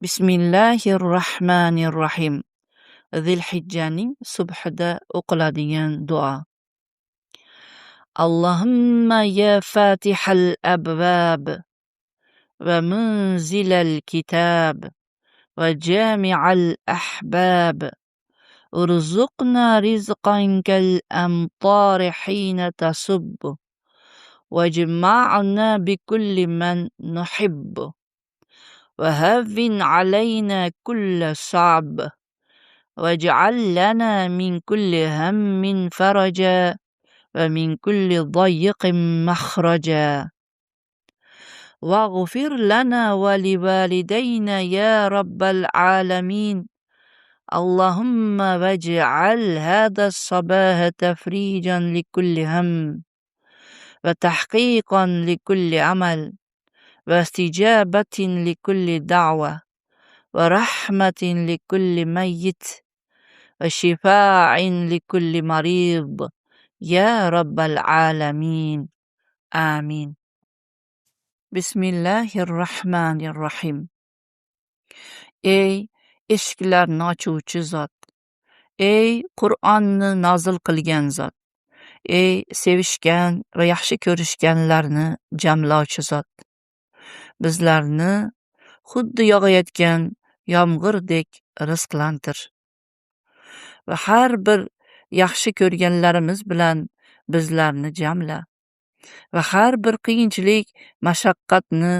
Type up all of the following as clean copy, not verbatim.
Bismillahirrohmanirrohim. Zilhijjaning subhida o'qiladigan duo. Allohumma ya fatihal abwab va munzilal kitab va jami'al ahbab urzuqna rizqan kal amtari hina tasubbu wajma'na bikulli man nuhibbu وهون علينا كل صعب واجعل لنا من كل هم فرجا ومن كل ضيق مخرجا واغفر لنا ولوالدينا يا رب العالمين اللهم واجعل هذا الصباح تفريجا لكل هم وتحقيقا لكل عمل واستجابة لكل دعوة ورحمة لكل ميت وشفاء لكل مريض يا رب العالمين آمين. Bismillahirrohmanirrohim. Ey eshiklarni ochuvchi zot, ey Qur'onni nozil qilgan zot, ey sevishgan va yaxshi ko'rishganlarni jamlovchi zot, bizlarni xuddi yog'ayotgan yomg'irdek rizqlantir va har bir yaxshi ko'rganlarimiz bilan bizlarni jamla va har bir qiyinchilik, mashaqqatni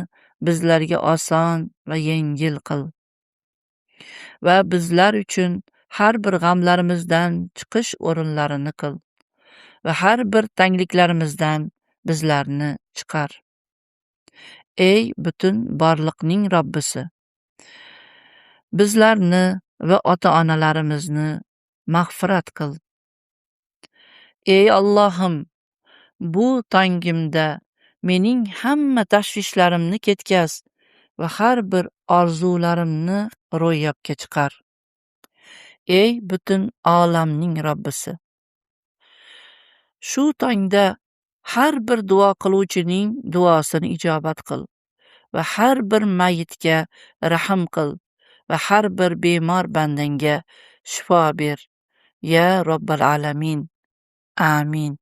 bizlarga oson va yengil qil va bizlar uchun har bir g'amlarimizdan chiqish o'rinlarini qil va har bir tangliklarimizdan bizlarni chiqar. Ey butun borliqning Robbisi, bizlarni va ota-onalarimizni mag'firat qil. Ey Allohim, bu tongimda mening hamma tashvishlarimni ketkaz va har bir orzularimni ro'yobga chiqar. Ey butun olamning Robbisi, shu tongda har bir duo qiluvchining duosini ijobat qil va har bir mayitga rahm qil va har bir bemor bandangga shifo ber. Ya Robbal alamin. Amin.